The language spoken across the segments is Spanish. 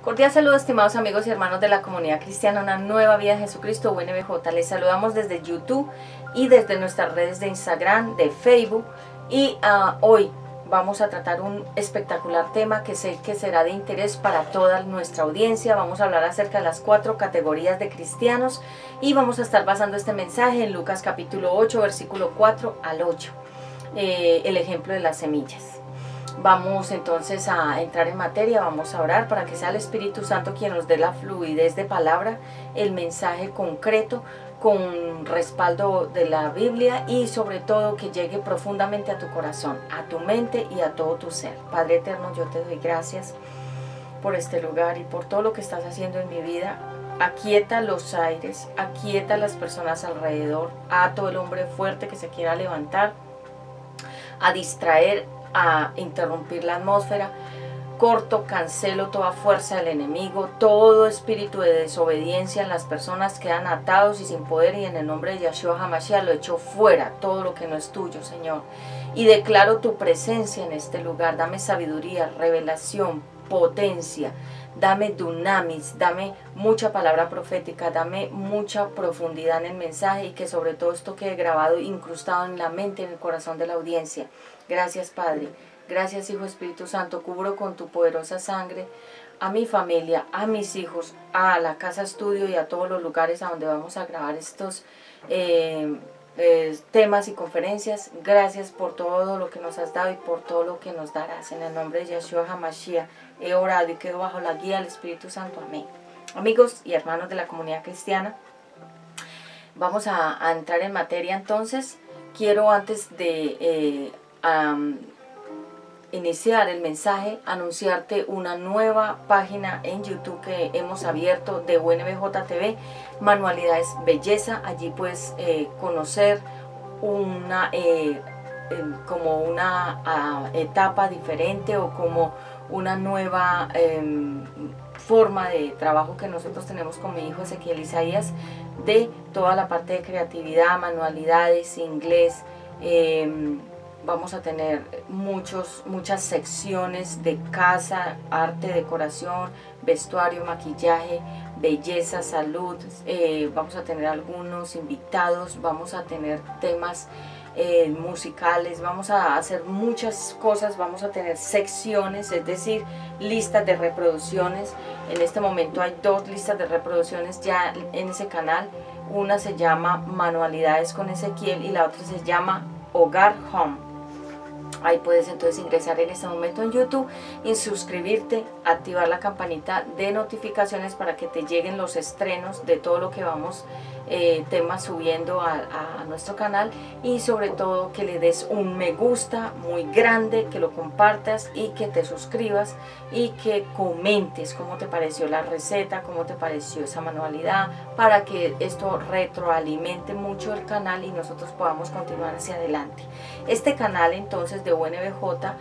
Cordial saludo, estimados amigos y hermanos de la comunidad cristiana, una nueva vida en Jesucristo, UNBJ. Les saludamos desde YouTube y desde nuestras redes de Instagram, de Facebook. Y hoy vamos a tratar un espectacular tema que sé que será de interés para toda nuestra audiencia. Vamos a hablar acerca de las 4 categorías de cristianos y vamos a estar basando este mensaje en Lucas capítulo 8, versículo 4 al 8. El ejemplo de las semillas. Vamos entonces a entrar en materia, vamos a orar para que sea el Espíritu Santo quien nos dé la fluidez de palabra, el mensaje concreto con respaldo de la Biblia y sobre todo que llegue profundamente a tu corazón, a tu mente y a todo tu ser. Padre eterno, yo te doy gracias por este lugar y por todo lo que estás haciendo en mi vida. Aquieta los aires, aquieta las personas alrededor, a todo el hombre fuerte que se quiera levantar, a distraer, a interrumpir la atmósfera. Corto, cancelo toda fuerza del enemigo, todo espíritu de desobediencia en las personas quedan atados y sin poder, y en el nombre de Yeshua HaMashiach lo echo fuera, todo lo que no es tuyo, Señor, y declaro tu presencia en este lugar. Dame sabiduría, revelación, potencia, dame dunamis, dame mucha palabra profética, dame mucha profundidad en el mensaje y que sobre todo esto quede grabado, incrustado en la mente, en el corazón de la audiencia. Gracias, Padre. Gracias, Hijo Espíritu Santo. Cubro con tu poderosa sangre a mi familia, a mis hijos, a la casa estudio y a todos los lugares a donde vamos a grabar estos temas y conferencias. Gracias por todo lo que nos has dado y por todo lo que nos darás. En el nombre de Yeshua HaMashiach he orado y quedo bajo la guía del Espíritu Santo. Amén. Amigos y hermanos de la comunidad cristiana, vamos a entrar en materia entonces. Quiero antes de iniciar el mensaje, anunciarte una nueva página en YouTube que hemos abierto de UNBJ TV, Manualidades Belleza. Allí puedes conocer una como una etapa diferente o como una nueva forma de trabajo que nosotros tenemos con mi hijo Ezequiel Isaías, de toda la parte de creatividad, manualidades, inglés. Vamos a tener muchas secciones de casa, arte, decoración, vestuario, maquillaje, belleza, salud. Vamos a tener algunos invitados, vamos a tener temas musicales, vamos a hacer muchas cosas, vamos a tener secciones, es decir, listas de reproducciones. En este momento hay 2 listas de reproducciones ya en ese canal. Una se llama Manualidades con Ezequiel y la otra se llama Hogar Home. Ahí puedes entonces ingresar en este momento en YouTube y suscribirte, activar la campanita de notificaciones para que te lleguen los estrenos de todo lo que vamos temas subiendo a nuestro canal, y sobre todo que le des un me gusta muy grande, que lo compartas y que te suscribas y que comentes cómo te pareció la receta, cómo te pareció esa manualidad, para que esto retroalimente mucho el canal y nosotros podamos continuar hacia adelante. Este canal entonces de UNBJ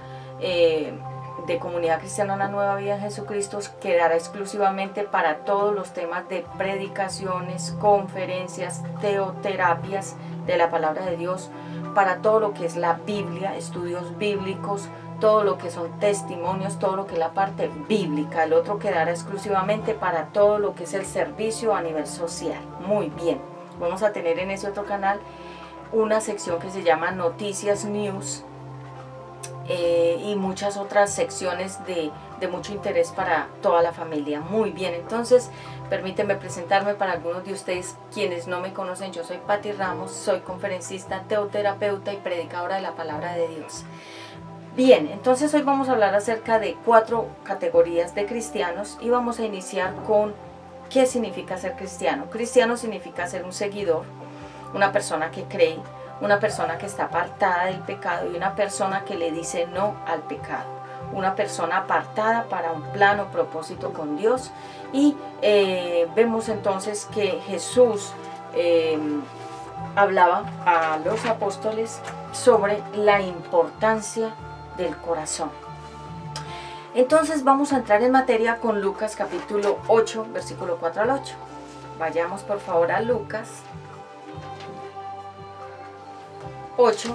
de Comunidad Cristiana Una Nueva Vida en Jesucristo quedará exclusivamente para todos los temas de predicaciones, conferencias, teoterapias de la palabra de Dios, para todo lo que es la Biblia, estudios bíblicos, todo lo que son testimonios, todo lo que es la parte bíblica. El otro quedará exclusivamente para todo lo que es el servicio a nivel social. Muy bien, vamos a tener en ese otro canal una sección que se llama Noticias News, y muchas otras secciones de mucho interés para toda la familia. Muy bien, entonces permíteme presentarme para algunos de ustedes quienes no me conocen. Yo soy Patti Ramos, soy conferencista, teoterapeuta y predicadora de la palabra de Dios. Bien, entonces hoy vamos a hablar acerca de 4 categorías de cristianos y vamos a iniciar con ¿qué significa ser cristiano? Cristiano significa ser un seguidor, una persona que cree, una persona que está apartada del pecado y una persona que le dice no al pecado, una persona apartada para un plan o propósito con Dios. Y vemos entonces que Jesús hablaba a los apóstoles sobre la importancia del corazón. Entonces vamos a entrar en materia con Lucas capítulo 8, versículo 4 al 8. Vayamos por favor a Lucas 8,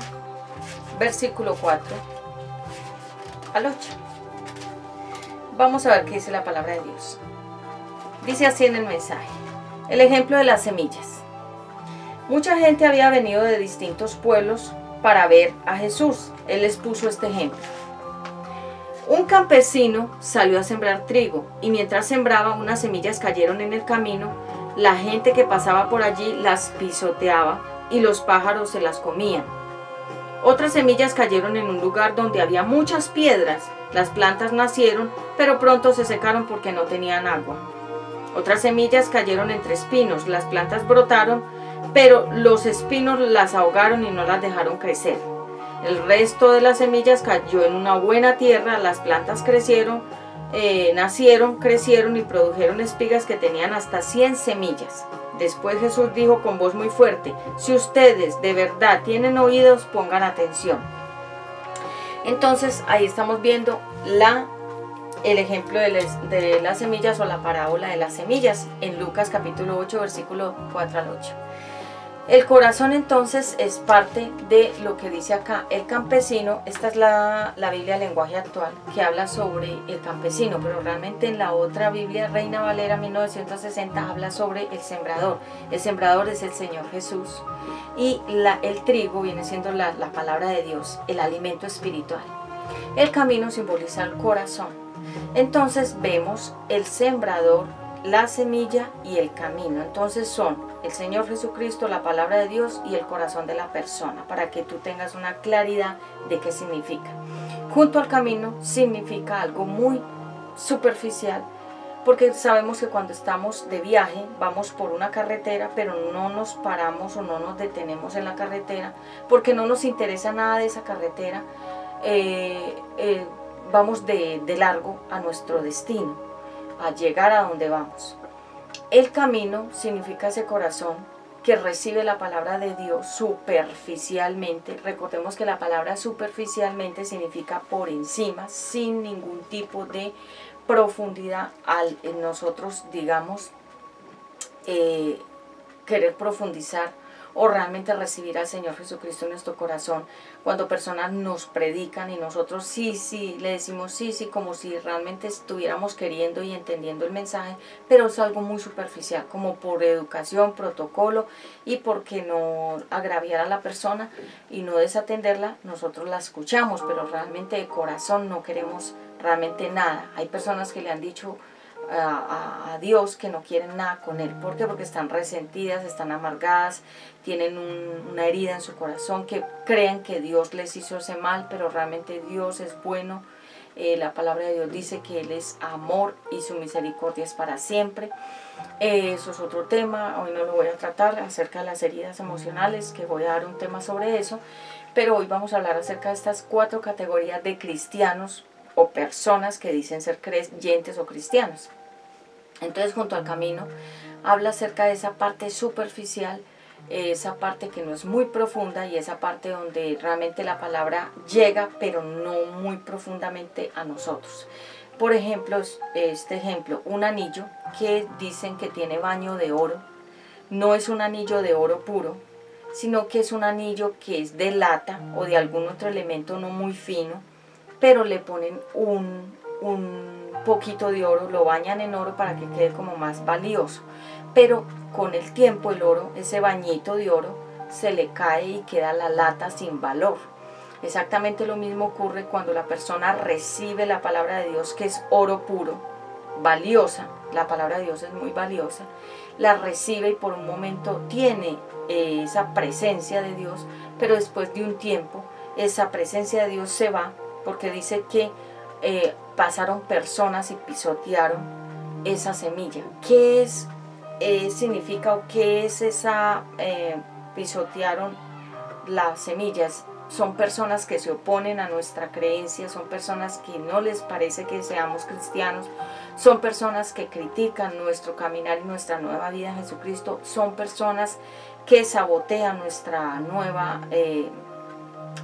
versículo 4 al 8. Vamos a ver qué dice la palabra de Dios. Dice así en el mensaje: el ejemplo de las semillas. Mucha gente había venido de distintos pueblos para ver a Jesús. Él les puso este ejemplo. Un campesino salió a sembrar trigo y mientras sembraba, unas semillas cayeron en el camino. La gente que pasaba por allí las pisoteaba y los pájaros se las comían. Otras semillas cayeron en un lugar donde había muchas piedras. Las plantas nacieron, pero pronto se secaron porque no tenían agua. Otras semillas cayeron entre espinos. Las plantas brotaron, pero los espinos las ahogaron y no las dejaron crecer. El resto de las semillas cayó en una buena tierra. Las plantas nacieron, crecieron y produjeron espigas que tenían hasta 100 semillas. Después Jesús dijo con voz muy fuerte: si ustedes de verdad tienen oídos, pongan atención. Entonces ahí estamos viendo el ejemplo de las semillas, o la parábola de las semillas, en Lucas capítulo 8, versículo 4 al 8. El corazón entonces es parte de lo que dice acá el campesino. Esta es la Biblia lenguaje actual, que habla sobre el campesino, pero realmente en la otra Biblia, Reina Valera 1960, habla sobre el sembrador. El sembrador es el Señor Jesús y el trigo viene siendo la palabra de Dios, el alimento espiritual. El camino simboliza el corazón. Entonces vemos el sembrador, la semilla y el camino. Entonces son el Señor Jesucristo, la palabra de Dios y el corazón de la persona, para que tú tengas una claridad de qué significa. Junto al camino significa algo muy superficial, porque sabemos que cuando estamos de viaje vamos por una carretera, pero no nos paramos o no nos detenemos en la carretera porque no nos interesa nada de esa carretera. Vamos de largo a nuestro destino, a llegar a donde vamos. El camino significa ese corazón que recibe la palabra de Dios superficialmente. Recordemos que la palabra superficialmente significa por encima, sin ningún tipo de profundidad. Al nosotros, digamos, querer profundizar o realmente recibir al Señor Jesucristo en nuestro corazón, cuando personas nos predican y nosotros sí, le decimos sí, como si realmente estuviéramos queriendo y entendiendo el mensaje, pero es algo muy superficial, como por educación, protocolo, y porque no agraviar a la persona y no desatenderla, nosotros la escuchamos, pero realmente de corazón no queremos realmente nada. Hay personas que le han dicho a Dios que no quieren nada con Él. ¿Por qué? Porque están resentidas, están amargadas, tienen una herida en su corazón, que creen que Dios les hizo ese mal, pero realmente Dios es bueno. La palabra de Dios dice que Él es amor y su misericordia es para siempre. Eso es otro tema, hoy no lo voy a tratar, acerca de las heridas emocionales, que voy a dar un tema sobre eso, pero hoy vamos a hablar acerca de estas 4 categorías de cristianos o personas que dicen ser creyentes o cristianos. Entonces, junto al camino, habla acerca de esa parte superficial, esa parte que no es muy profunda, y esa parte donde realmente la palabra llega, pero no muy profundamente a nosotros. Por ejemplo, este ejemplo, un anillo que dicen que tiene baño de oro, no es un anillo de oro puro, sino que es un anillo que es de lata o de algún otro elemento no muy fino, pero le ponen un poquito de oro, lo bañan en oro para que quede como más valioso. Pero con el tiempo el oro, ese bañito de oro, se le cae y queda la lata sin valor. Exactamente lo mismo ocurre cuando la persona recibe la palabra de Dios, que es oro puro, valiosa. La palabra de Dios es muy valiosa. La recibe y por un momento tiene esa presencia de Dios, pero después de un tiempo esa presencia de Dios se va, porque dice que pasaron personas y pisotearon esa semilla. ¿Qué significa o qué es esa pisotearon las semillas? Son personas que se oponen a nuestra creencia, son personas que no les parece que seamos cristianos, son personas que critican nuestro caminar y nuestra nueva vida en Jesucristo, son personas que sabotean nuestra nueva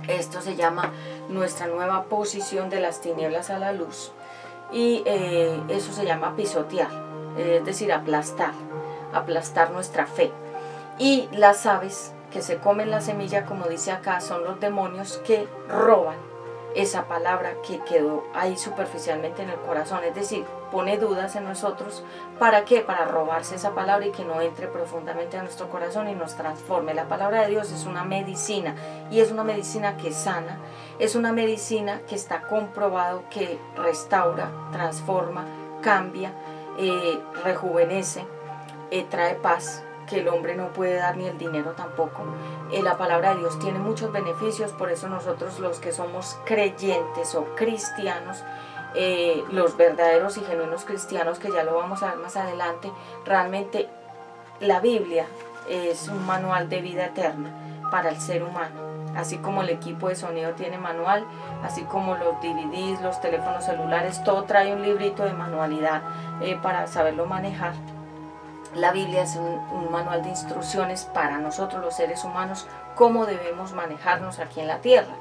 esto se llama nuestra nueva posición de las tinieblas a la luz, y eso se llama pisotear, es decir, aplastar nuestra fe. Y las aves que se comen la semilla, como dice acá, son los demonios que roban esa palabra que quedó ahí superficialmente en el corazón, es decir, pone dudas en nosotros. ¿Para qué? Para robarse esa palabra y que no entre profundamente a nuestro corazón y nos transforme. La palabra de Dios es una medicina, y es una medicina que sana, es una medicina que está comprobado que restaura, transforma, cambia, rejuvenece, trae paz, que el hombre no puede dar, ni el dinero tampoco. La palabra de Dios tiene muchos beneficios, por eso nosotros, los que somos creyentes o cristianos, los verdaderos y genuinos cristianos, que ya lo vamos a ver más adelante, realmente la Biblia es un manual de vida eterna para el ser humano. Así como el equipo de sonido tiene manual, así como los DVDs, los teléfonos celulares, todo trae un librito de manualidad para saberlo manejar. La Biblia es un manual de instrucciones para nosotros los seres humanos, cómo debemos manejarnos aquí en la tierra.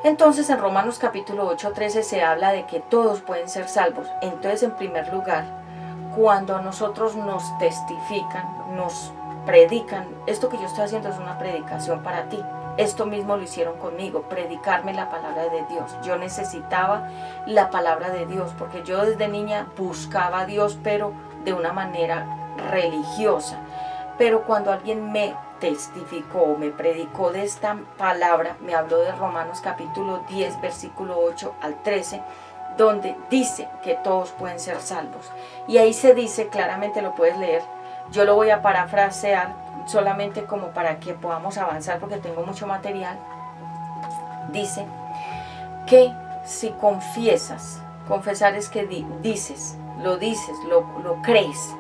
Entonces en Romanos capítulo 8:13 se habla de que todos pueden ser salvos. Entonces, en primer lugar, cuando a nosotros nos testifican, nos predican, esto que yo estoy haciendo es una predicación para ti. Esto mismo lo hicieron conmigo, predicarme la palabra de Dios. Yo necesitaba la palabra de Dios, porque yo desde niña buscaba a Dios, pero de una manera religiosa. Pero cuando alguien me testificó, me predicó de esta palabra, me habló de Romanos capítulo 10, versículo 8 al 13, donde dice que todos pueden ser salvos. Y ahí se dice claramente, lo puedes leer, yo lo voy a parafrasear solamente como para que podamos avanzar, porque tengo mucho material. Dice que si confiesas, confesar es que dices, lo crees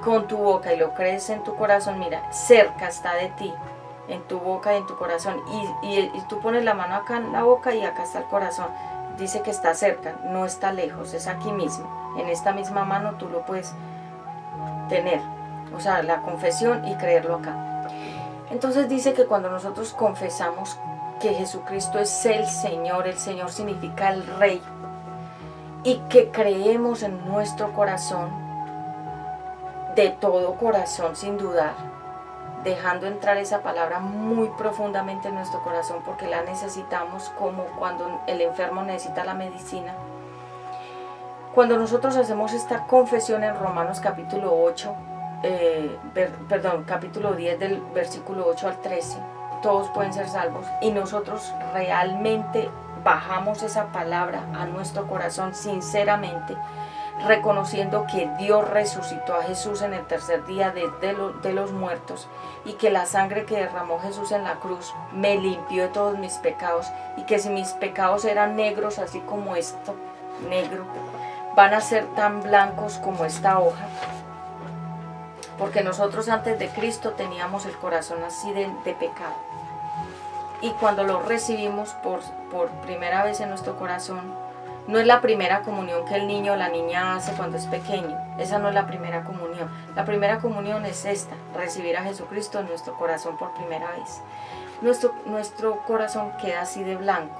con tu boca y lo crees en tu corazón, mira, cerca está de ti, en tu boca y en tu corazón, y tú pones la mano acá en la boca y acá está el corazón. Dice que está cerca, no está lejos, es aquí mismo, en esta misma mano tú lo puedes tener, o sea, la confesión y creerlo acá. Entonces dice que cuando nosotros confesamos que Jesucristo es el Señor significa el Rey, y que creemos en nuestro corazón, de todo corazón, sin dudar, dejando entrar esa palabra muy profundamente en nuestro corazón, porque la necesitamos, como cuando el enfermo necesita la medicina. Cuando nosotros hacemos esta confesión en Romanos capítulo 8, capítulo 10 del versículo 8 al 13, todos pueden ser salvos, y nosotros realmente bajamos esa palabra a nuestro corazón sinceramente, reconociendo que Dios resucitó a Jesús en el tercer día de los muertos, y que la sangre que derramó Jesús en la cruz me limpió de todos mis pecados, y que si mis pecados eran negros, así como esto negro, van a ser tan blancos como esta hoja, porque nosotros antes de Cristo teníamos el corazón así de pecado, y cuando lo recibimos por primera vez en nuestro corazón, no es la primera comunión que el niño o la niña hace cuando es pequeño. Esa no es la primera comunión. La primera comunión es esta, recibir a Jesucristo en nuestro corazón por primera vez. Nuestro corazón queda así de blanco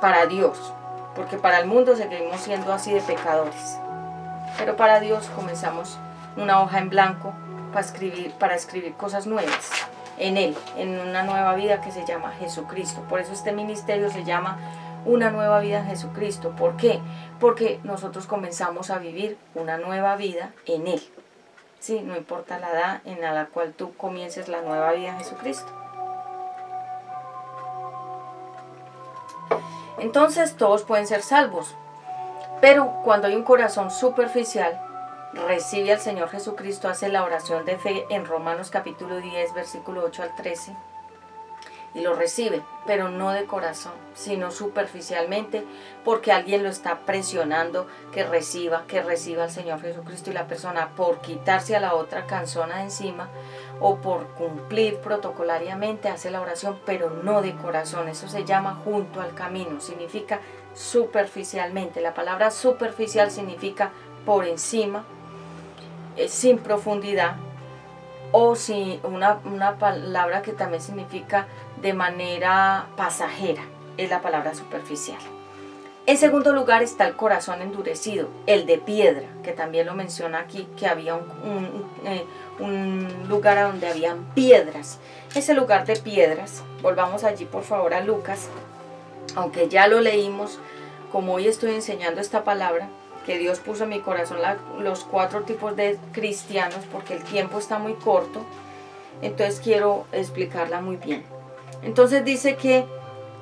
para Dios, porque para el mundo seguimos siendo así de pecadores. Pero para Dios comenzamos una hoja en blanco para escribir cosas nuevas en Él, en una nueva vida que se llama Jesucristo. Por eso este ministerio se llama Una Nueva Vida en Jesucristo. ¿Por qué? Porque nosotros comenzamos a vivir una nueva vida en Él. Sí, no importa la edad en la cual tú comiences la nueva vida en Jesucristo. Entonces todos pueden ser salvos, pero cuando hay un corazón superficial, recibe al Señor Jesucristo, hace la oración de fe en Romanos capítulo 10, versículo 8 al 13, y lo recibe, pero no de corazón, sino superficialmente, porque alguien lo está presionando que reciba al Señor Jesucristo, y la persona, por quitarse a la otra canzona de encima o por cumplir protocolariamente, hace la oración, pero no de corazón. Eso se llama junto al camino, significa superficialmente. La palabra superficial significa por encima, sin profundidad, o si una palabra que también significa de manera pasajera, es la palabra superficial. En segundo lugar está el corazón endurecido, el de piedra, que también lo menciona aquí, que había un lugar donde habían piedras. Ese lugar de piedras, volvamos allí por favor a Lucas, aunque ya lo leímos, como hoy estoy enseñando esta palabra, que Dios puso en mi corazón los 4 tipos de cristianos, porque el tiempo está muy corto, entonces quiero explicarla muy bien. Entonces dice que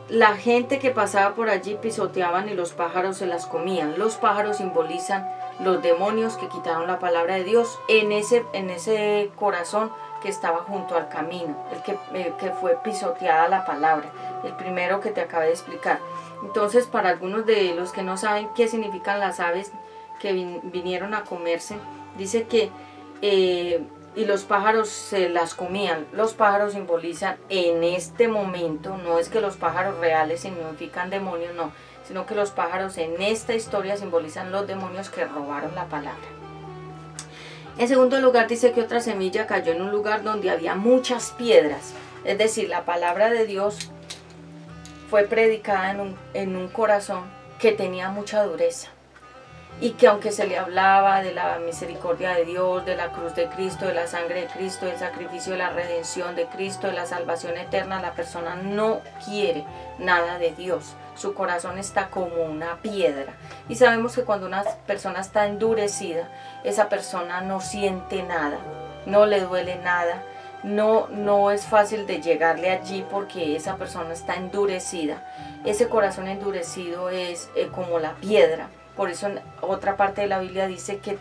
la gente que pasaba por allí pisoteaban y los pájaros se las comían. Los pájaros simbolizan los demonios que quitaron la palabra de Dios en ese corazón que estaba junto al camino, el que fue pisoteada la palabra, el primero que te acabé de explicar. Entonces, para algunos de los que no saben qué significan las aves que vinieron a comerse, dice que y los pájaros se las comían. Los pájaros simbolizan en este momento, no es que los pájaros reales significan demonios, no, sino que los pájaros en esta historia simbolizan los demonios que robaron la palabra. En segundo lugar dice que otra semilla cayó en un lugar donde había muchas piedras, es decir, la palabra de Dios fue predicada en un corazón que tenía mucha dureza, y que aunque se le hablaba de la misericordia de Dios, de la cruz de Cristo, de la sangre de Cristo, del sacrificio de la redención de Cristo, de la salvación eterna, la persona no quiere nada de Dios. Su corazón está como una piedra. Y sabemos que cuando una persona está endurecida, esa persona no siente nada, no le duele nada, no es fácil de llegarle allí porque esa persona está endurecida. Ese corazón endurecido es como la piedra. Por eso en otra parte de la Biblia dice que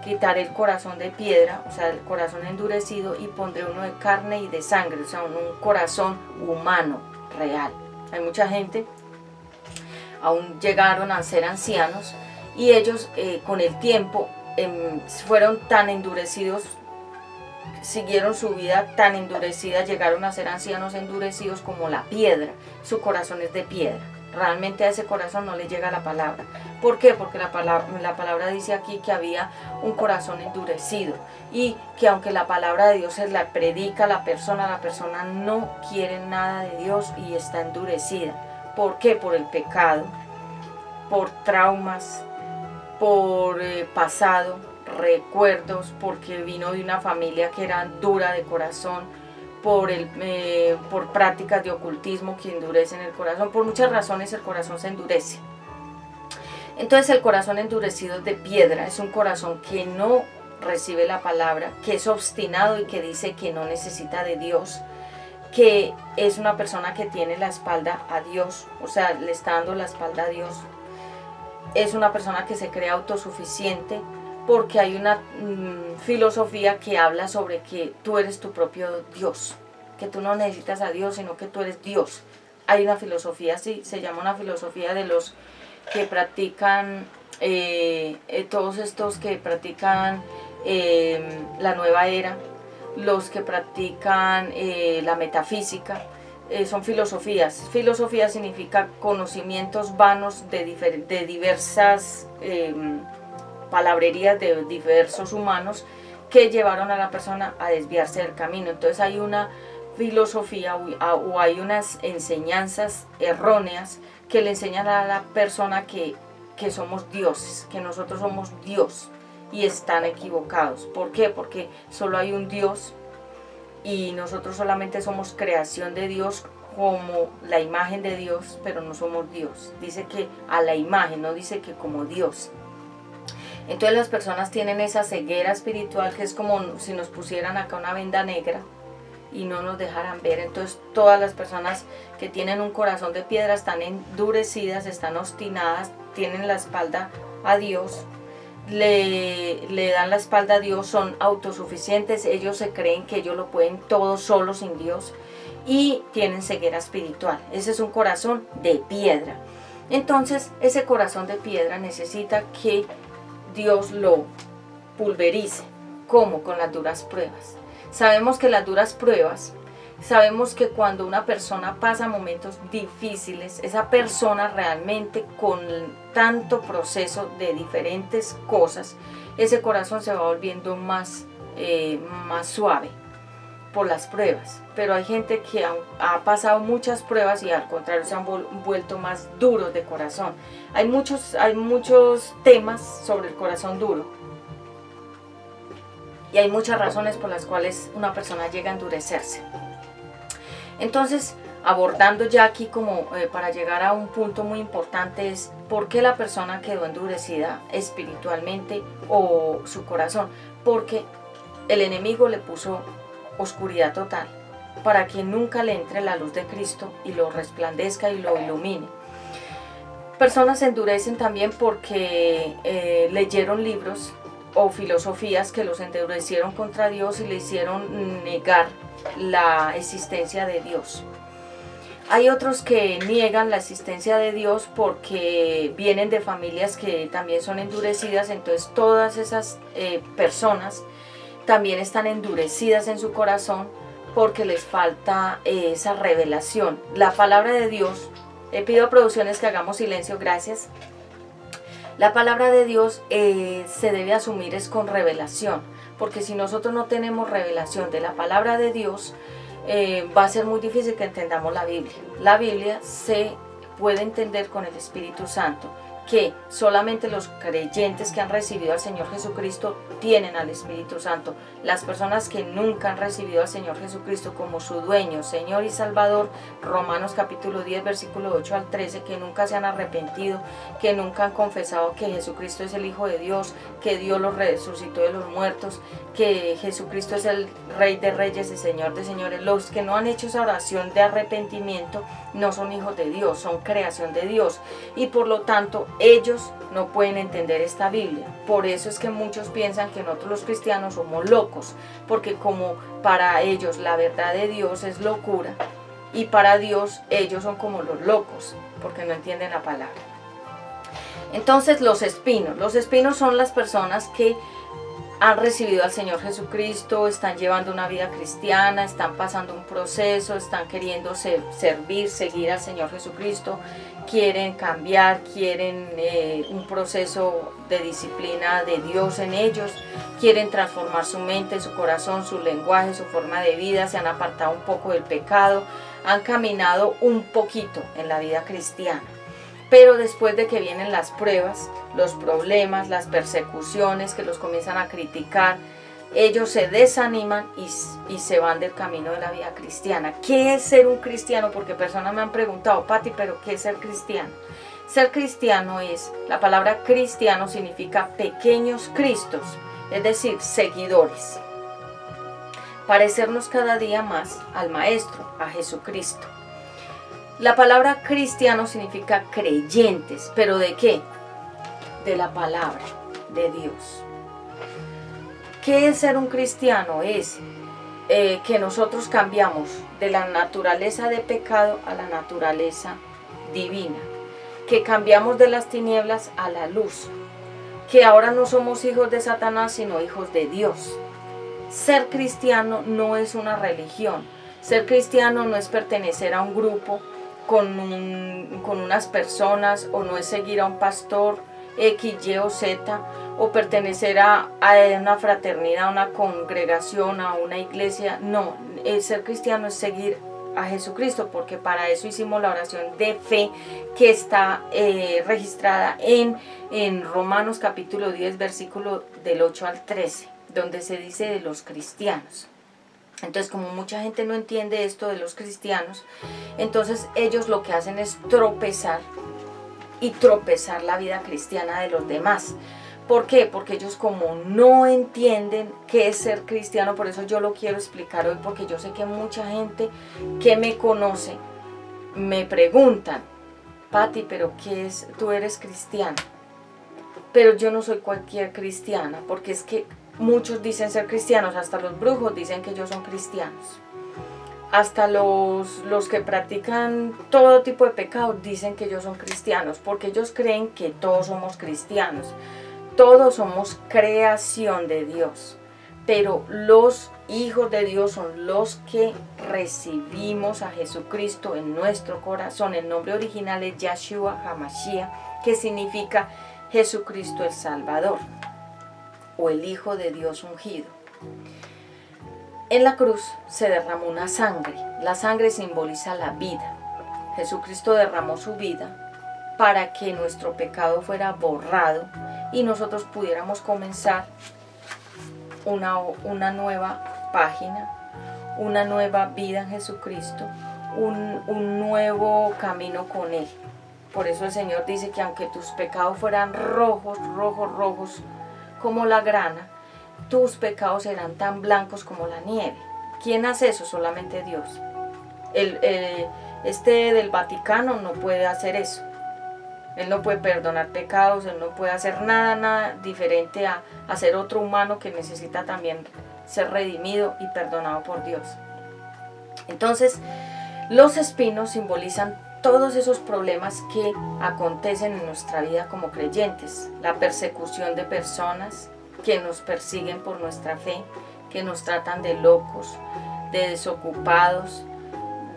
quitaré el corazón de piedra, o sea, el corazón endurecido, y pondré uno de carne y de sangre, o sea, un corazón humano, real. Hay mucha gente, aún llegaron a ser ancianos, y ellos con el tiempo fueron tan endurecidos, siguieron su vida tan endurecida, llegaron a ser ancianos endurecidos como la piedra. Su corazón es de piedra. Realmente a ese corazón no le llega la palabra. ¿Por qué? Porque la palabra dice aquí que había un corazón endurecido, y que aunque la palabra de Dios se la predica a la persona no quiere nada de Dios y está endurecida. ¿Por qué? Por el pecado, por traumas, por pasado, recuerdos, porque vino de una familia que era dura de corazón, por prácticas de ocultismo que endurecen el corazón. Por muchas razones el corazón se endurece. Entonces el corazón endurecido es de piedra, es un corazón que no recibe la palabra, que es obstinado y que dice que no necesita de Dios, que es una persona que tiene la espalda a Dios, o sea, le está dando la espalda a Dios. Es una persona que se cree autosuficiente, porque hay una filosofía que habla sobre que tú eres tu propio Dios, que tú no necesitas a Dios, sino que tú eres Dios. Hay una filosofía así, se llama una filosofía de los que practican, todos estos que practican la nueva era, los que practican la metafísica, son filosofías. Filosofía significa conocimientos vanos de diversas palabrerías de diversos humanos que llevaron a la persona a desviarse del camino. Entonces hay una filosofía o hay unas enseñanzas erróneas que le enseñan a la persona que somos dioses, que nosotros somos Dios, y están equivocados. ¿Por qué? Porque solo hay un Dios y nosotros solamente somos creación de Dios, como la imagen de Dios, pero no somos Dios. Dice que a la imagen, no dice que como Dios. Entonces las personas tienen esa ceguera espiritual, que es como si nos pusieran acá una venda negra y no nos dejaran ver. Entonces todas las personas que tienen un corazón de piedra están endurecidas, están obstinadas, tienen la espalda a Dios, le dan la espalda a Dios, son autosuficientes, ellos se creen que ellos lo pueden todo solo sin Dios, y tienen ceguera espiritual. Ese es un corazón de piedra. Entonces ese corazón de piedra necesita que Dios lo pulverice. ¿Cómo? Con las duras pruebas. Sabemos que las duras pruebas, sabemos que cuando una persona pasa momentos difíciles, esa persona realmente con tanto proceso de diferentes cosas, ese corazón se va volviendo más suave por las pruebas. Pero hay gente que ha pasado muchas pruebas y al contrario se han vuelto más duros de corazón. Hay muchos temas sobre el corazón duro, y hay muchas razones por las cuales una persona llega a endurecerse. Entonces abordando ya aquí como para llegar a un punto muy importante, es por qué la persona quedó endurecida espiritualmente o su corazón. Porque el enemigo le puso oscuridad total para que nunca le entre la luz de Cristo y lo resplandezca y lo ilumine. Personas se endurecen también porque leyeron libros o filosofías que los endurecieron contra Dios y le hicieron negar la existencia de Dios. Hay otros que niegan la existencia de Dios porque vienen de familias que también son endurecidas, entonces todas esas personas también están endurecidas en su corazón porque les falta esa revelación. La palabra de Dios, pido a producciones que hagamos silencio, gracias. La palabra de Dios se debe asumir es con revelación, porque si nosotros no tenemos revelación de la palabra de Dios, va a ser muy difícil que entendamos la Biblia. La Biblia se puede entender con el Espíritu Santo, que solamente los creyentes que han recibido al Señor Jesucristo tienen al Espíritu Santo. Las personas que nunca han recibido al Señor Jesucristo como su dueño, Señor y Salvador, Romanos capítulo 10, versículo 8 al 13, que nunca se han arrepentido, que nunca han confesado que Jesucristo es el Hijo de Dios, que Dios los resucitó de los muertos, que Jesucristo es el Rey de Reyes y Señor de Señores. Los que no han hecho esa oración de arrepentimiento no son hijos de Dios, son creación de Dios, y por lo tanto ellos no pueden entender esta Biblia. Por eso es que muchos piensan que nosotros los cristianos somos locos, porque como para ellos la verdad de Dios es locura, y para Dios ellos son como los locos, porque no entienden la palabra. Entonces los espinos son las personas que han recibido al Señor Jesucristo, están llevando una vida cristiana, están pasando un proceso, están queriendo servir, seguir al Señor Jesucristo, quieren cambiar, quieren un proceso de disciplina de Dios en ellos, quieren transformar su mente, su corazón, su lenguaje, su forma de vida, se han apartado un poco del pecado, han caminado un poquito en la vida cristiana. Pero después de que vienen las pruebas, los problemas, las persecuciones que los comienzan a criticar, ellos se desaniman y se van del camino de la vida cristiana. ¿Qué es ser un cristiano? Porque personas me han preguntado, Pati, ¿pero qué es ser cristiano? Ser cristiano es, la palabra cristiano significa pequeños cristos, es decir, seguidores. Parecernos cada día más al Maestro, a Jesucristo. La palabra cristiano significa creyentes, ¿pero de qué? De la palabra de Dios. ¿Qué es ser un cristiano? Es que nosotros cambiamos de la naturaleza de pecado a la naturaleza divina, que cambiamos de las tinieblas a la luz, que ahora no somos hijos de Satanás, sino hijos de Dios. Ser cristiano no es una religión, ser cristiano no es pertenecer a un grupo, con unas personas, o no es seguir a un pastor X, Y o Z, o pertenecer a una fraternidad, a una congregación, a una iglesia. No, el ser cristiano es seguir a Jesucristo, porque para eso hicimos la oración de fe que está registrada en Romanos capítulo 10, versículo del 8 al 13, donde se dice de los cristianos. Entonces, como mucha gente no entiende esto de los cristianos, entonces ellos lo que hacen es tropezar la vida cristiana de los demás. ¿Por qué? Porque ellos como no entienden qué es ser cristiano, por eso yo lo quiero explicar hoy, porque yo sé que mucha gente que me conoce me preguntan, Pati, ¿pero qué es? Tú eres cristiana. Pero yo no soy cualquier cristiana, porque es que muchos dicen ser cristianos, hasta los brujos dicen que ellos son cristianos. Hasta los que practican todo tipo de pecado dicen que ellos son cristianos, porque ellos creen que todos somos cristianos. Todos somos creación de Dios, pero los hijos de Dios son los que recibimos a Jesucristo en nuestro corazón. El nombre original es Yahshua HaMashiach, que significa Jesucristo el Salvador, o el Hijo de Dios ungido. En la cruz se derramó una sangre. La sangre simboliza la vida. Jesucristo derramó su vida para que nuestro pecado fuera borrado y nosotros pudiéramos comenzar una nueva página, una nueva vida en Jesucristo, un nuevo camino con Él. Por eso el Señor dice que aunque tus pecados fueran rojos, rojos, rojos como la grana, tus pecados serán tan blancos como la nieve. ¿Quién hace eso? Solamente Dios. Este del Vaticano no puede hacer eso. Él no puede perdonar pecados, Él no puede hacer nada diferente a ser otro humano que necesita también ser redimido y perdonado por Dios. Entonces, los espinos simbolizan todos esos problemas que acontecen en nuestra vida como creyentes. La persecución de personas que nos persiguen por nuestra fe, que nos tratan de locos, de desocupados,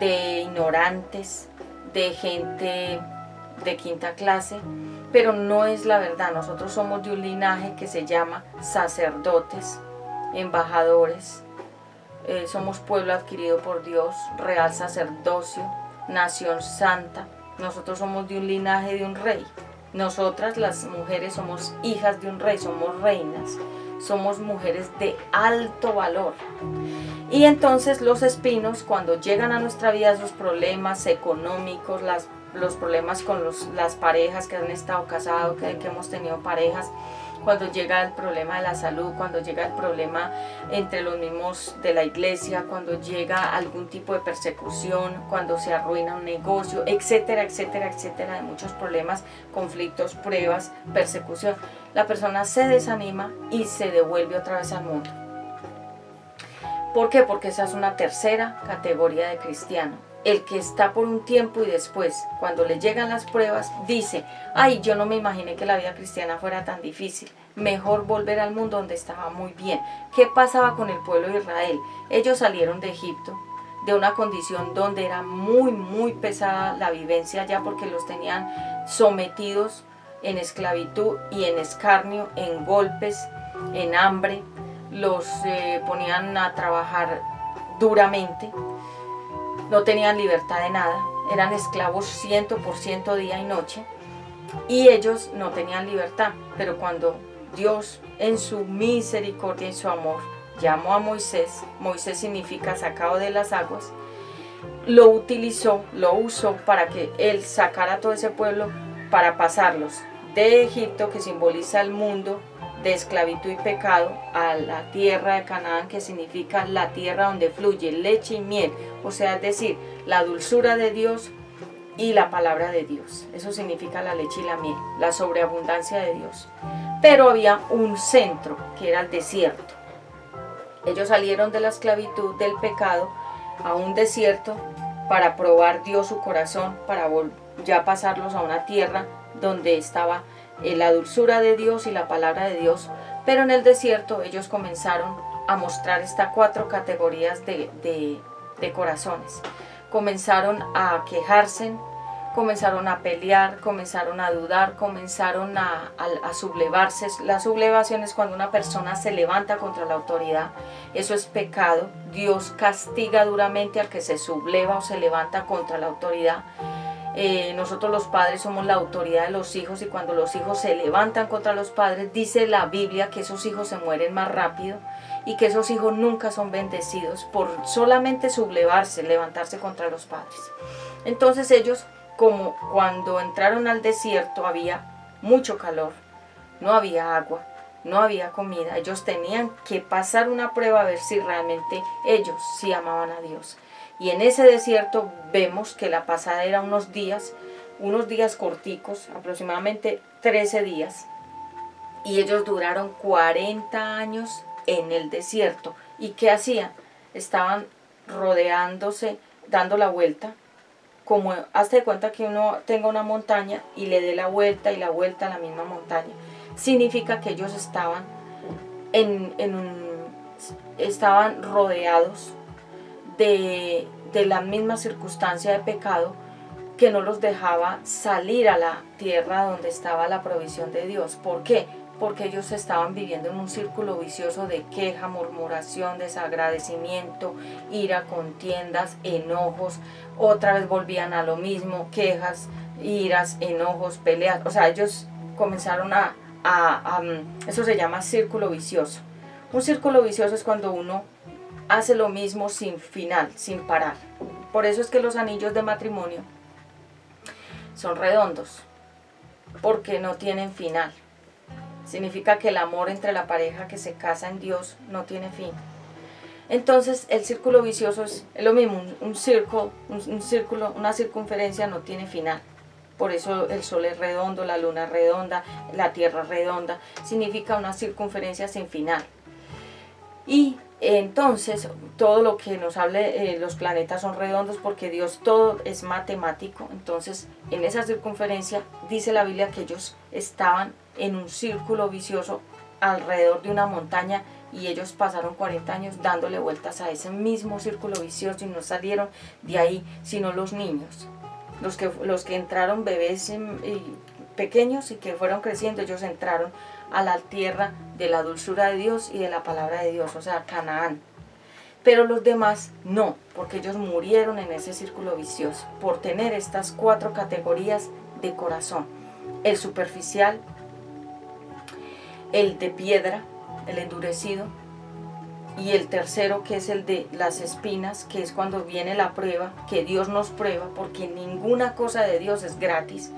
de ignorantes, de gente de quinta clase, pero no es la verdad. Nosotros somos de un linaje que se llama sacerdotes, embajadores, somos pueblo adquirido por Dios, real sacerdocio, nación santa. Nosotros somos de un linaje de un rey. Nosotras las mujeres somos hijas de un rey, somos reinas, somos mujeres de alto valor. Y entonces los espinos, cuando llegan a nuestra vida, esos problemas económicos, los problemas con las parejas que han estado casados, que hemos tenido parejas, cuando llega el problema de la salud, cuando llega el problema entre los mismos de la iglesia, cuando llega algún tipo de persecución, cuando se arruina un negocio, etcétera, etcétera, etcétera, de muchos problemas, conflictos, pruebas, persecución, la persona se desanima y se devuelve otra vez al mundo. ¿Por qué? Porque esa es una tercera categoría de cristiano. El que está por un tiempo y después, cuando le llegan las pruebas, dice: ay, yo no me imaginé que la vida cristiana fuera tan difícil, mejor volver al mundo donde estaba muy bien. ¿Qué pasaba con el pueblo de Israel? Ellos salieron de Egipto, de una condición donde era muy pesada la vivencia ya, porque los tenían sometidos en esclavitud y en escarnio, en golpes, en hambre, los ponían a trabajar duramente. No tenían libertad de nada, eran esclavos 100% día y noche, y ellos no tenían libertad. Pero cuando Dios en su misericordia y su amor llamó a Moisés, Moisés significa sacado de las aguas, lo utilizó, lo usó para que él sacara a todo ese pueblo, para pasarlos de Egipto, que simboliza el mundo de esclavitud y pecado, a la tierra de Canaán, que significa la tierra donde fluye leche y miel, o sea, es decir, la dulzura de Dios y la palabra de Dios. Eso significa la leche y la miel, la sobreabundancia de Dios. Pero había un centro, que era el desierto. Ellos salieron de la esclavitud, del pecado, a un desierto para probar Dios su corazón, para ya pasarlos a una tierra donde estaba la dulzura de Dios y la palabra de Dios. Pero en el desierto ellos comenzaron a mostrar estas 4 categorías de corazones. Comenzaron a quejarse, comenzaron a pelear, comenzaron a dudar, comenzaron a sublevarse. La sublevación es cuando una persona se levanta contra la autoridad. Eso es pecado. Dios castiga duramente al que se subleva o se levanta contra la autoridad. Nosotros los padres somos la autoridad de los hijos, y cuando los hijos se levantan contra los padres, dice la Biblia que esos hijos se mueren más rápido y que esos hijos nunca son bendecidos por solamente sublevarse, levantarse contra los padres. Entonces ellos, como cuando entraron al desierto había mucho calor, no había agua, no había comida, ellos tenían que pasar una prueba a ver si realmente ellos sí amaban a Dios. Y en ese desierto vemos que la pasada era unos días corticos, aproximadamente 13 días. Y ellos duraron 40 años en el desierto. ¿Y qué hacían? Estaban rodeándose, dando la vuelta. Como hazte de cuenta que uno tenga una montaña y le dé la vuelta y la vuelta a la misma montaña. Significa que ellos estaban, estaban rodeados de la misma circunstancia de pecado que no los dejaba salir a la tierra donde estaba la provisión de Dios. ¿Por qué? Porque ellos estaban viviendo en un círculo vicioso de queja, murmuración, desagradecimiento, ira, contiendas, enojos. Otra vez volvían a lo mismo, quejas, iras, enojos, peleas. O sea, ellos comenzaron eso se llama círculo vicioso. Un círculo vicioso es cuando uno hace lo mismo sin final, sin parar. Por eso es que los anillos de matrimonio son redondos, porque no tienen final. Significa que el amor entre la pareja que se casa en Dios no tiene fin. Entonces el círculo vicioso es lo mismo, un círculo, una circunferencia no tiene final. Por eso el sol es redondo, la luna es redonda, la tierra es redonda, significa una circunferencia sin final. Y entonces todo lo que nos hable, los planetas son redondos porque Dios todo es matemático. Entonces en esa circunferencia dice la Biblia que ellos estaban en un círculo vicioso alrededor de una montaña y ellos pasaron 40 años dándole vueltas a ese mismo círculo vicioso y no salieron de ahí sino los niños. Los que entraron bebés pequeños y que fueron creciendo, ellos entraron a la tierra de la dulzura de Dios y de la palabra de Dios, o sea, Canaán. Pero los demás no, porque ellos murieron en ese círculo vicioso por tener estas 4 categorías de corazón: el superficial, el de piedra, el endurecido, y el tercero, que es el de las espinas, que es cuando viene la prueba, que Dios nos prueba, porque ninguna cosa de Dios es gratis,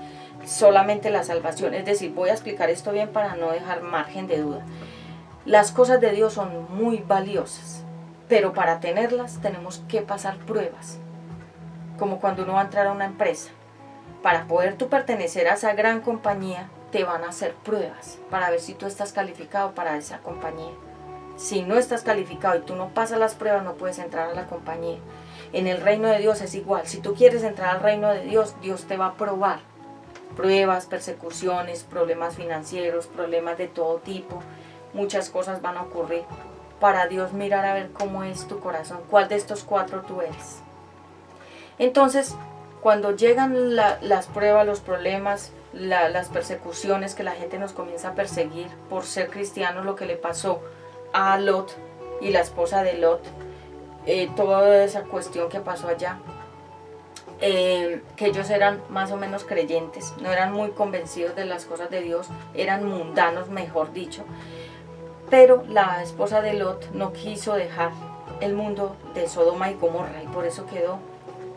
solamente la salvación. Es decir, voy a explicar esto bien para no dejar margen de duda. Las cosas de Dios son muy valiosas, pero para tenerlas tenemos que pasar pruebas, como cuando uno va a entrar a una empresa. Para poder tú pertenecer a esa gran compañía, te van a hacer pruebas para ver si tú estás calificado para esa compañía. Si no estás calificado y tú no pasas las pruebas, no puedes entrar a la compañía. En el reino de Dios es igual. Si tú quieres entrar al reino de Dios, Dios te va a probar. Pruebas, persecuciones, problemas financieros, problemas de todo tipo. Muchas cosas van a ocurrir para Dios mirar a ver cómo es tu corazón, cuál de estos 4 tú eres. Entonces, cuando llegan las pruebas, los problemas, las persecuciones, que la gente nos comienza a perseguir por ser cristianos, lo que le pasó a Lot y la esposa de Lot, toda esa cuestión que pasó allá, que ellos eran más o menos creyentes, no eran muy convencidos de las cosas de Dios, eran mundanos, mejor dicho, pero la esposa de Lot no quiso dejar el mundo de Sodoma y Gomorra y por eso quedó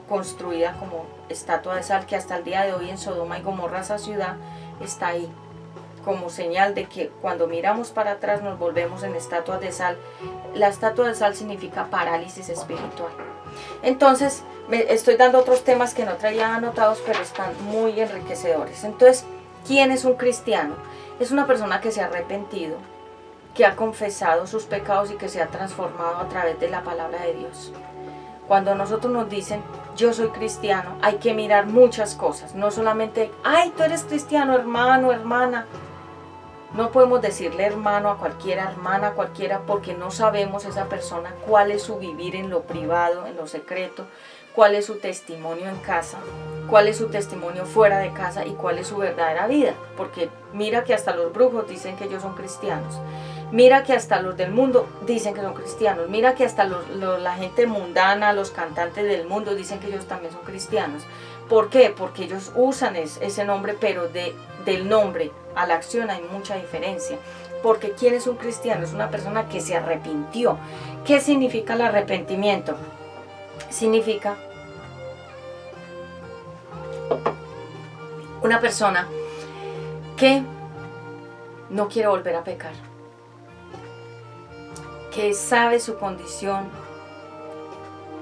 construida como estatua de sal, que hasta el día de hoy en Sodoma y Gomorra, esa ciudad, está ahí como señal de que cuando miramos para atrás nos volvemos en estatuas de sal. La estatua de sal significa parálisis espiritual. Entonces, estoy dando otros temas que no traía anotados, pero están muy enriquecedores. Entonces, ¿quién es un cristiano? Es una persona que se ha arrepentido, que ha confesado sus pecados y que se ha transformado a través de la palabra de Dios. Cuando nosotros nos dicen, yo soy cristiano, hay que mirar muchas cosas, no solamente, ay, tú eres cristiano, hermano, hermana. No podemos decirle hermano a cualquiera, hermana a cualquiera, porque no sabemos esa persona cuál es su vivir en lo privado, en lo secreto, cuál es su testimonio en casa, cuál es su testimonio fuera de casa y cuál es su verdadera vida. Porque mira que hasta los brujos dicen que ellos son cristianos. Mira que hasta los del mundo dicen que son cristianos. Mira que hasta la gente mundana, los cantantes del mundo dicen que ellos también son cristianos. ¿Por qué? Porque ellos usan ese nombre, pero del nombre a la acción hay mucha diferencia. Porque ¿quién es un cristiano? Es una persona que se arrepintió. ¿Qué significa el arrepentimiento? Significa una persona que no quiere volver a pecar, que sabe su condición,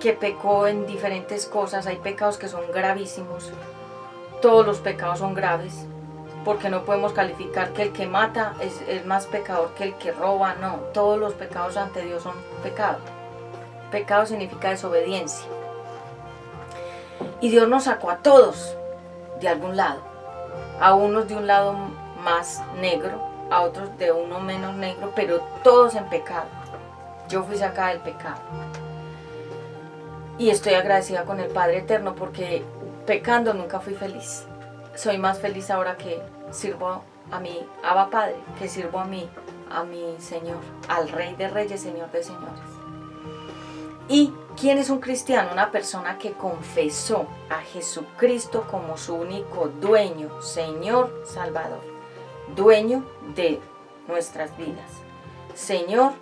que pecó en diferentes cosas. Hay pecados que son gravísimos, todos los pecados son graves, porque no podemos calificar que el que mata es más pecador que el que roba. No, todos los pecados ante Dios son pecado. Pecado significa desobediencia. Y Dios nos sacó a todos de algún lado, a unos de un lado más negro, a otros de uno menos negro, pero todos en pecado. Yo fui sacada del pecado. Y estoy agradecida con el Padre Eterno porque pecando nunca fui feliz. Soy más feliz ahora que sirvo a mi Abba Padre, que sirvo a mi Señor, al Rey de Reyes, Señor de Señores. ¿Y quién es un cristiano? Una persona que confesó a Jesucristo como su único dueño, Señor, Salvador. Dueño de nuestras vidas. Señor,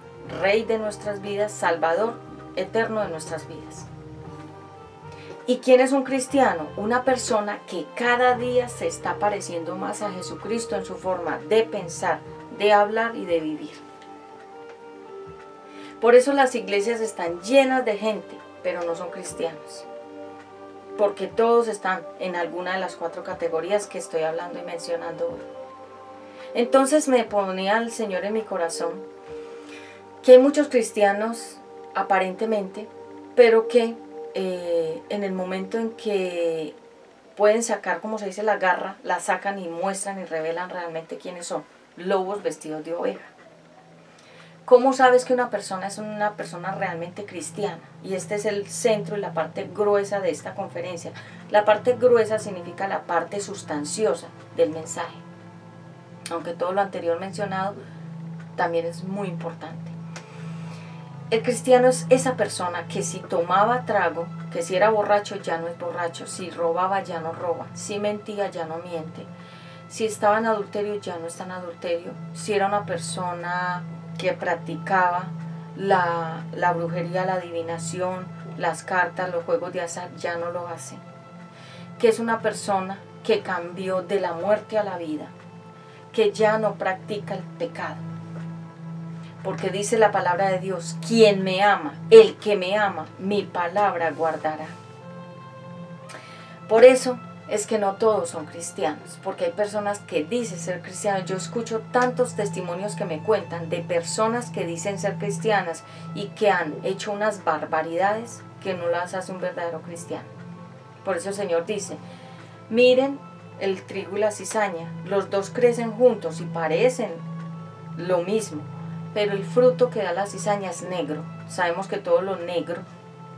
Rey de nuestras vidas, Salvador eterno de nuestras vidas. ¿Y quién es un cristiano? Una persona que cada día se está pareciendo más a Jesucristo en su forma de pensar, de hablar y de vivir. Por eso las iglesias están llenas de gente, pero no son cristianos. Porque todos están en alguna de las 4 categorías que estoy hablando y mencionando hoy. Entonces me ponía el Señor en mi corazón que hay muchos cristianos aparentemente, pero que en el momento en que pueden sacar, como se dice, la garra, la sacan y muestran y revelan realmente quiénes son, lobos vestidos de oveja. ¿Cómo sabes que una persona es una persona realmente cristiana? Y este es el centro y la parte gruesa de esta conferencia. La parte gruesa significa la parte sustanciosa del mensaje. Aunque todo lo anterior mencionado también es muy importante. El cristiano es esa persona que si tomaba trago, que si era borracho ya no es borracho, si robaba ya no roba, si mentía ya no miente, si estaba en adulterio ya no está en adulterio, si era una persona que practicaba la brujería, la adivinación, las cartas, los juegos de azar, ya no lo hace. Que es una persona que cambió de la muerte a la vida, que ya no practica el pecado. Porque dice la palabra de Dios, quien me ama, el que me ama, mi palabra guardará. Por eso es que no todos son cristianos, porque hay personas que dicen ser cristianos. Yo escucho tantos testimonios que me cuentan de personas que dicen ser cristianas y que han hecho unas barbaridades que no las hace un verdadero cristiano. Por eso el Señor dice, miren el trigo y la cizaña, los dos crecen juntos y parecen lo mismo, pero el fruto que da la cizaña es negro. Sabemos que todo lo negro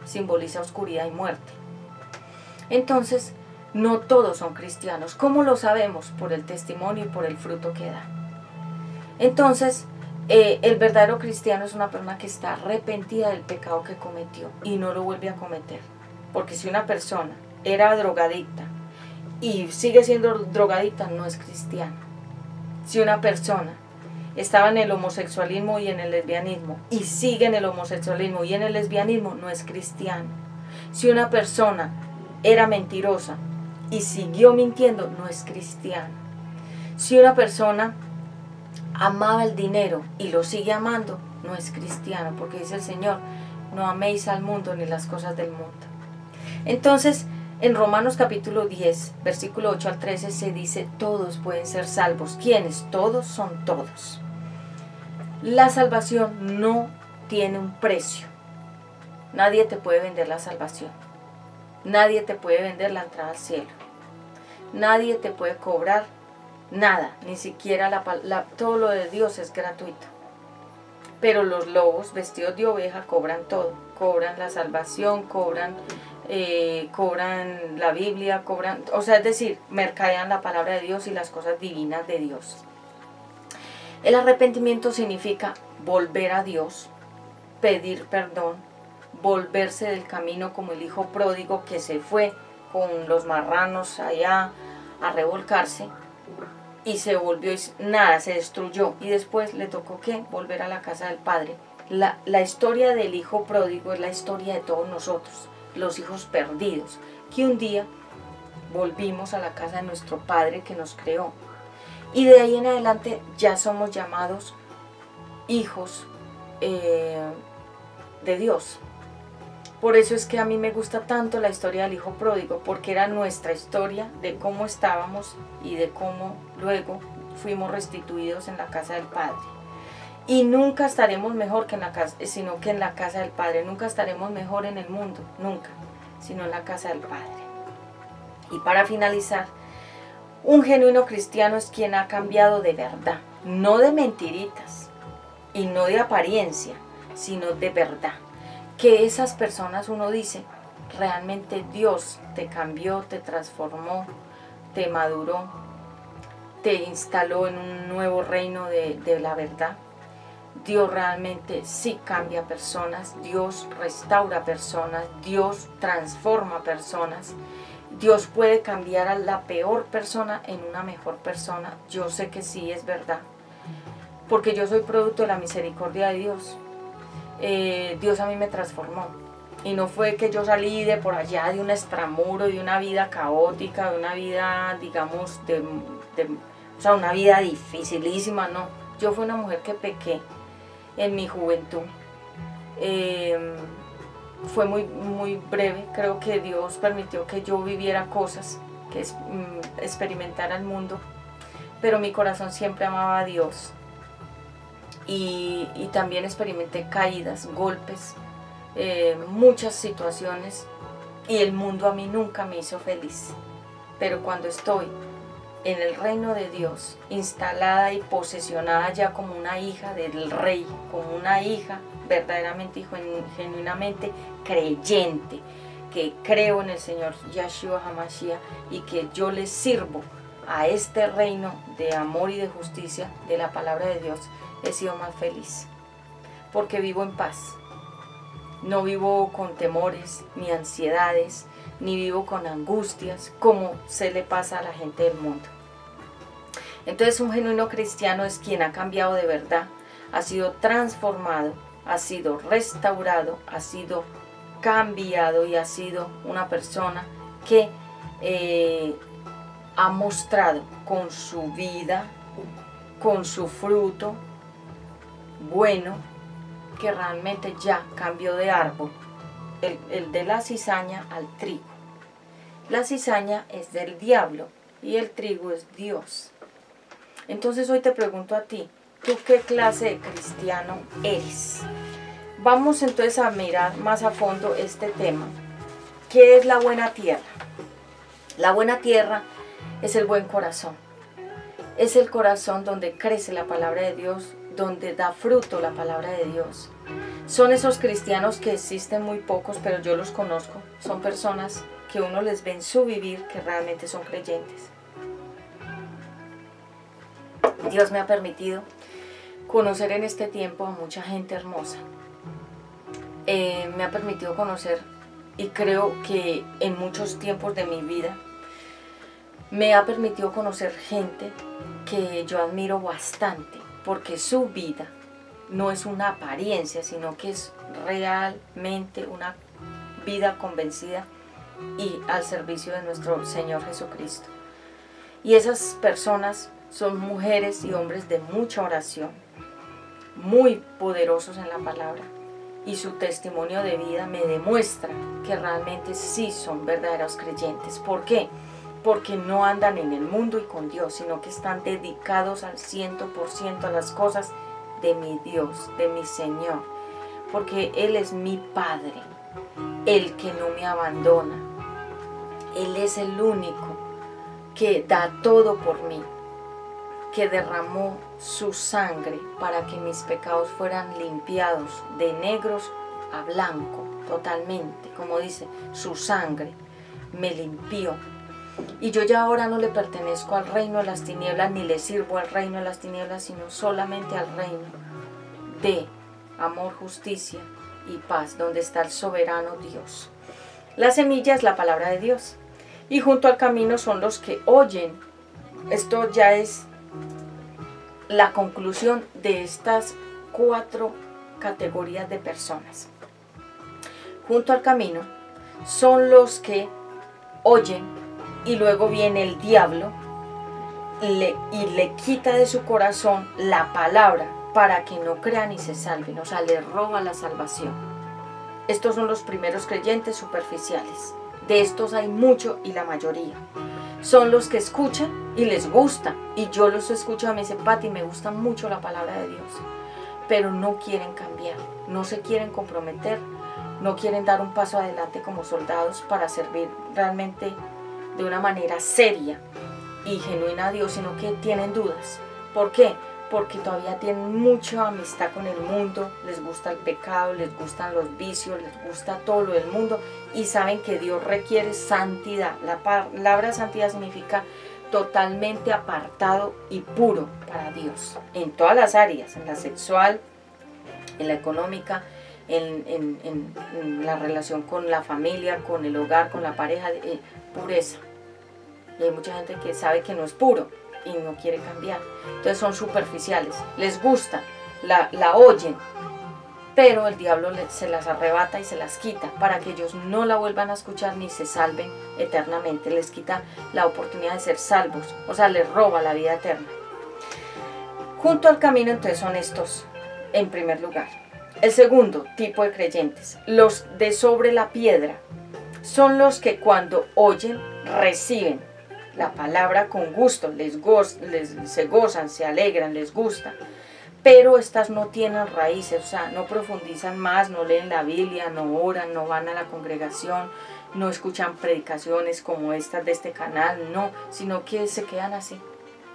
simboliza oscuridad y muerte. Entonces, no todos son cristianos. ¿Cómo lo sabemos? Por el testimonio y por el fruto que da. Entonces, el verdadero cristiano es una persona que está arrepentida del pecado que cometió y no lo vuelve a cometer. Porque si una persona era drogadicta y sigue siendo drogadicta, no es cristiano. Si una persona estaba en el homosexualismo y en el lesbianismo y sigue en el homosexualismo y en el lesbianismo, no es cristiano. Si una persona era mentirosa y siguió mintiendo, no es cristiano. Si una persona amaba el dinero y lo sigue amando, no es cristiano, porque dice el Señor, no améis al mundo ni las cosas del mundo. Entonces, en Romanos capítulo 10, versículo 8 al 13 se dice, todos pueden ser salvos. ¿Quiénes? Todos son todos. La salvación no tiene un precio. Nadie te puede vender la salvación. Nadie te puede vender la entrada al cielo. Nadie te puede cobrar nada, ni siquiera todo lo de Dios es gratuito. Pero los lobos vestidos de oveja cobran todo. Cobran la salvación, cobran la Biblia, o sea, es decir, mercadean la palabra de Dios y las cosas divinas de Dios. El arrepentimiento significa volver a Dios, pedir perdón, volverse del camino como el hijo pródigo que se fue con los marranos allá a revolcarse y se volvió y nada, se destruyó y después le tocó ¿qué? Volver a la casa del Padre. La historia del hijo pródigo es la historia de todos nosotros, los hijos perdidos, que un día volvimos a la casa de nuestro Padre que nos creó. Y de ahí en adelante ya somos llamados hijos de Dios. Por eso es que a mí me gusta tanto la historia del hijo pródigo, porque era nuestra historia de cómo estábamos y de cómo luego fuimos restituidos en la casa del Padre. Y nunca estaremos mejor que en la casa, sino que en la casa del Padre. Nunca estaremos mejor en el mundo, nunca, sino en la casa del Padre. Y para finalizar, un genuino cristiano es quien ha cambiado de verdad, no de mentiritas y no de apariencia, sino de verdad. Que esas personas uno dice, realmente Dios te cambió, te transformó, te maduró, te instaló en un nuevo reino de la verdad. Dios realmente sí cambia personas, Dios restaura personas, Dios transforma personas. Dios puede cambiar a la peor persona en una mejor persona. Yo sé que sí es verdad, porque yo soy producto de la misericordia de Dios. Dios a mí me transformó. Y no fue que yo salí de por allá de un extramuro, de una vida caótica, de una vida, digamos, o sea, una vida dificilísima, no. Yo fui una mujer que pequé en mi juventud. Fue muy breve, creo que Dios permitió que yo viviera cosas, que experimentara el mundo, pero mi corazón siempre amaba a Dios. Y también experimenté caídas, golpes, muchas situaciones, y el mundo a mí nunca me hizo feliz. Pero cuando estoy en el reino de Dios, instalada y posesionada ya como una hija del rey, como una hija verdaderamente y genuinamente creyente, que creo en el Señor Yahshua HaMashiach y que yo le sirvo a este reino de amor y de justicia de la palabra de Dios, he sido más feliz, porque vivo en paz. No vivo con temores, ni ansiedades, ni vivo con angustias, como se le pasa a la gente del mundo. Entonces un genuino cristiano es quien ha cambiado de verdad, ha sido transformado, ha sido restaurado, ha sido cambiado y ha sido una persona que ha mostrado con su vida, con su fruto bueno, que realmente ya cambió de árbol, el de la cizaña al trigo. La cizaña es del diablo y el trigo es Dios. Entonces hoy te pregunto a ti, ¿tú qué clase de cristiano eres? Vamos entonces a mirar más a fondo este tema. ¿Qué es la buena tierra? La buena tierra es el buen corazón. Es el corazón donde crece la palabra de Dios, donde da fruto la palabra de Dios. Son esos cristianos que existen muy pocos, pero yo los conozco. Son personas que uno les ve en su vivir que realmente son creyentes. Dios me ha permitido conocer en este tiempo a mucha gente hermosa. Me ha permitido conocer, y creo que en muchos tiempos de mi vida, me ha permitido conocer gente que yo admiro bastante, porque su vida no es una apariencia, sino que es realmente una vida convencida y al servicio de nuestro Señor Jesucristo. Y esas personas son mujeres y hombres de mucha oración, muy poderosos en la palabra, y su testimonio de vida me demuestra que realmente sí son verdaderos creyentes. ¿Por qué? Porque no andan en el mundo y con Dios, sino que están dedicados al 100% a las cosas de mi Dios, de mi Señor, porque Él es mi Padre, el que no me abandona. Él es el único que da todo por mí, que derramó su sangre para que mis pecados fueran limpiados de negros a blanco, totalmente, como dice, su sangre me limpió. Y yo ya ahora no le pertenezco al reino de las tinieblas, ni le sirvo al reino de las tinieblas, sino solamente al reino de amor, justicia y paz, donde está el soberano Dios. La semilla es la palabra de Dios, y junto al camino son los que oyen. Esto ya es la conclusión de estas 4 categorías de personas. Junto al camino son los que oyen, y luego viene el diablo y le quita de su corazón la palabra para que no crean y se salven, o sea, le roba la salvación. Estos son los primeros creyentes superficiales. De estos hay mucho, y la mayoría son los que escuchan y les gusta, y yo los escucho, me dice: Pati, me gusta mucho la palabra de Dios, pero no quieren cambiar, no se quieren comprometer, no quieren dar un paso adelante como soldados para servir realmente de una manera seria y genuina a Dios, sino que tienen dudas. ¿Por qué? Porque todavía tienen mucha amistad con el mundo, les gusta el pecado, les gustan los vicios, les gusta todo lo del mundo, y saben que Dios requiere santidad. La palabra santidad significa totalmente apartado y puro para Dios, en todas las áreas, en la sexual, en la económica, en la relación con la familia, con el hogar, con la pareja, pureza. Y hay mucha gente que sabe que no es puro y no quiere cambiar. Entonces son superficiales, les gusta, la oyen, pero el diablo se las arrebata y se las quita para que ellos no la vuelvan a escuchar ni se salven eternamente. Les quita la oportunidad de ser salvos, o sea, les roba la vida eterna. Junto al camino, entonces, son estos en primer lugar. El segundo tipo de creyentes, los de sobre la piedra, son los que cuando oyen, reciben la palabra con gusto, se gozan, se alegran, les gusta, pero estas no tienen raíces, o sea, no profundizan más, no leen la Biblia, no oran, no van a la congregación, no escuchan predicaciones como estas de este canal, no, sino que se quedan así,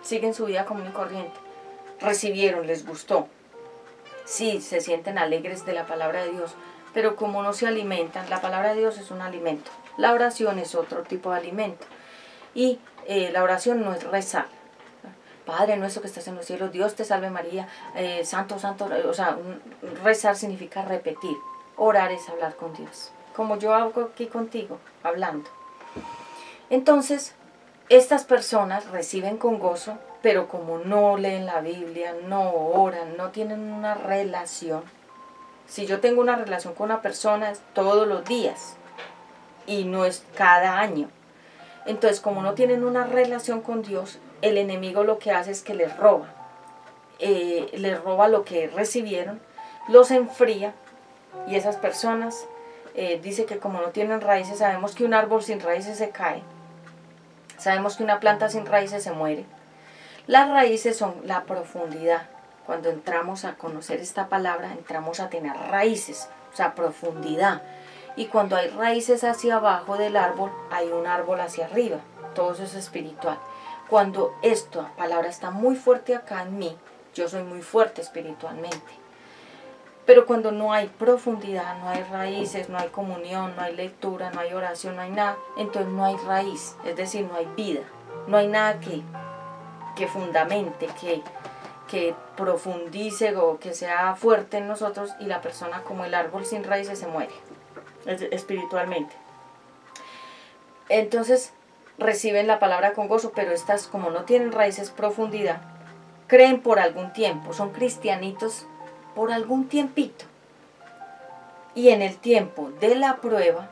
siguen su vida común y corriente. Recibieron, les gustó, sí, se sienten alegres de la palabra de Dios, pero como no se alimentan, la palabra de Dios es un alimento, la oración es otro tipo de alimento, y la oración no es rezar. Padre nuestro que estás en los cielos, Dios te salve María, santo, santo, o sea, rezar significa repetir, orar es hablar con Dios, como yo hago aquí contigo, hablando. Entonces, estas personas reciben con gozo, pero como no leen la Biblia, no oran, no tienen una relación. Si yo tengo una relación con una persona es todos los días y no es cada año. Entonces, como no tienen una relación con Dios, el enemigo lo que hace es que les roba lo que recibieron, los enfría, y esas personas, dice que como no tienen raíces, sabemos que un árbol sin raíces se cae, sabemos que una planta sin raíces se muere. Las raíces son la profundidad. Cuando entramos a conocer esta palabra, entramos a tener raíces, o sea, profundidad. Y cuando hay raíces hacia abajo del árbol, hay un árbol hacia arriba. Todo eso es espiritual. Cuando esta palabra está muy fuerte acá en mí, yo soy muy fuerte espiritualmente. Pero cuando no hay profundidad, no hay raíces, no hay comunión, no hay lectura, no hay oración, no hay nada, entonces no hay raíz, es decir, no hay vida. No hay nada que fundamente, que profundice o que sea fuerte en nosotros, y la persona, como el árbol sin raíces, se muere espiritualmente. Entonces reciben la palabra con gozo, pero estas, como no tienen raíces, profundidad, creen por algún tiempo, son cristianitos por algún tiempito, y en el tiempo de la prueba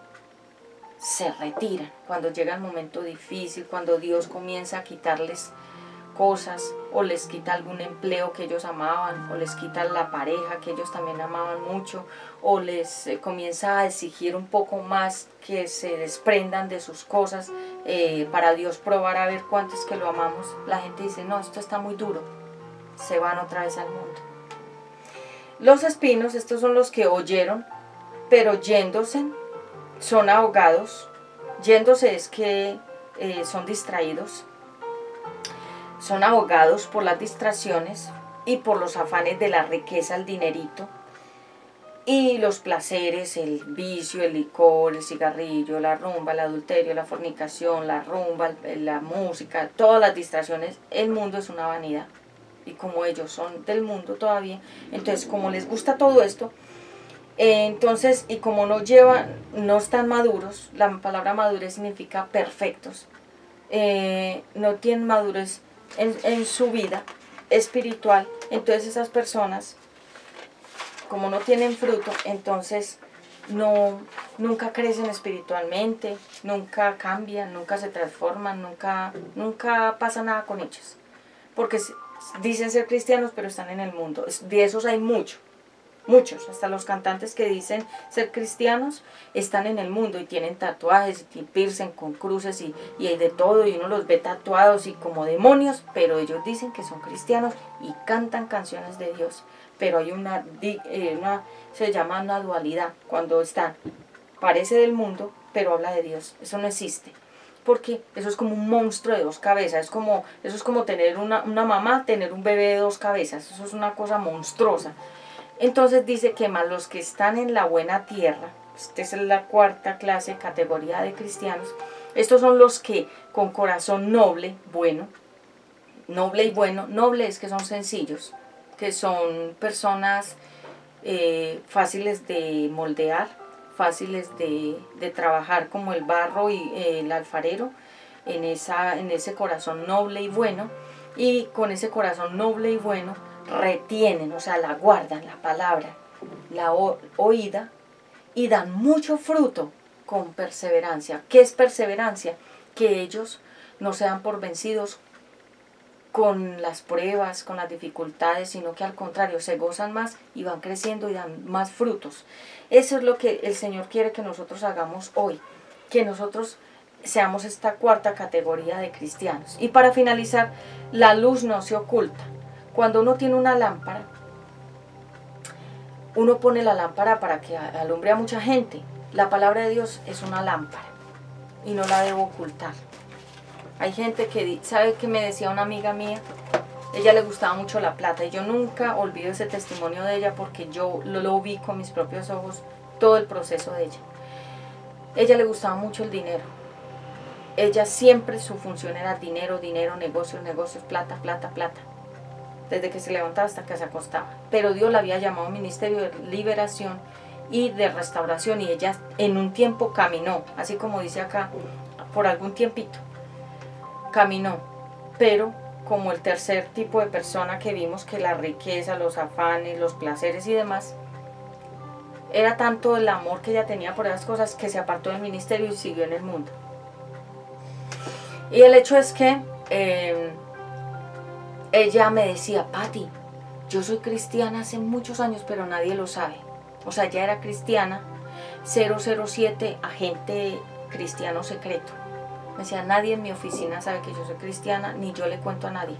se retiran. Cuando llega el momento difícil, cuando Dios comienza a quitarles cosas, o les quita algún empleo que ellos amaban, o les quita la pareja que ellos también amaban mucho, o les comienza a exigir un poco más, que se desprendan de sus cosas, para Dios probar a ver cuánto es que lo amamos, la gente dice, no, esto está muy duro, se van otra vez al mundo. Los espinos, estos son los que oyeron, pero yéndose, son ahogados. Yéndose es que son distraídos, son ahogados por las distracciones y por los afanes de la riqueza, el dinerito, y los placeres, el vicio, el licor, el cigarrillo, la rumba, el adulterio, la fornicación, la rumba, la música, todas las distracciones. El mundo es una vanidad, y como ellos son del mundo todavía, entonces como les gusta todo esto, entonces, y como no están maduros, la palabra madurez significa perfectos, no tienen madurez en su vida espiritual, entonces esas personas, como no tienen fruto, entonces nunca crecen espiritualmente, nunca cambian, nunca se transforman, nunca pasa nada con ellos, porque dicen ser cristianos pero están en el mundo. De esos hay muchos, hasta los cantantes que dicen ser cristianos están en el mundo y tienen tatuajes y piercing con cruces y hay de todo, y uno los ve tatuados y como demonios, pero ellos dicen que son cristianos y cantan canciones de Dios. Pero hay se llama una dualidad, cuando parece del mundo pero habla de Dios. Eso no existe, porque eso es como un monstruo de dos cabezas, eso es como tener una mamá, tener un bebé de dos cabezas, eso es una cosa monstruosa. Entonces dice que más los que están en la buena tierra, esta es la cuarta categoría de cristianos, estos son los que con corazón noble y bueno, noble es que son sencillos, que son personas fáciles de moldear, fáciles de trabajar como el barro y el alfarero, en ese corazón noble y bueno, y con ese corazón noble y bueno retienen, o sea, la guardan, la palabra, la oída y dan mucho fruto con perseverancia. ¿Qué es perseverancia? Que ellos no se dan por vencidos con las pruebas, con las dificultades, sino que al contrario se gozan más y van creciendo y dan más frutos. Eso es lo que el Señor quiere que nosotros hagamos hoy, que nosotros seamos esta cuarta categoría de cristianos. Y para finalizar, la luz no se oculta. Cuando uno tiene una lámpara, uno pone la lámpara para que alumbre a mucha gente. La palabra de Dios es una lámpara y no la debo ocultar. Hay gente que, ¿sabe qué me decía una amiga mía? Ella le gustaba mucho la plata y yo nunca olvido ese testimonio de ella porque yo lo vi con mis propios ojos, todo el proceso de ella. Ella le gustaba mucho el dinero. Ella siempre su función era dinero, dinero, negocios, negocios, plata, plata, plata. Desde que se levantaba hasta que se acostaba. Pero Dios la había llamado a un ministerio de liberación y de restauración y ella en un tiempo caminó, así como dice acá, por algún tiempito. Caminó, pero como el tercer tipo de persona que vimos que la riqueza, los afanes, los placeres y demás, era tanto el amor que ella tenía por esas cosas que se apartó del ministerio y siguió en el mundo. Y el hecho es que ella me decía, Patti, yo soy cristiana hace muchos años, pero nadie lo sabe. O sea, ya era cristiana, 007, agente cristiano secreto. Me decía, nadie en mi oficina sabe que yo soy cristiana, ni yo le cuento a nadie.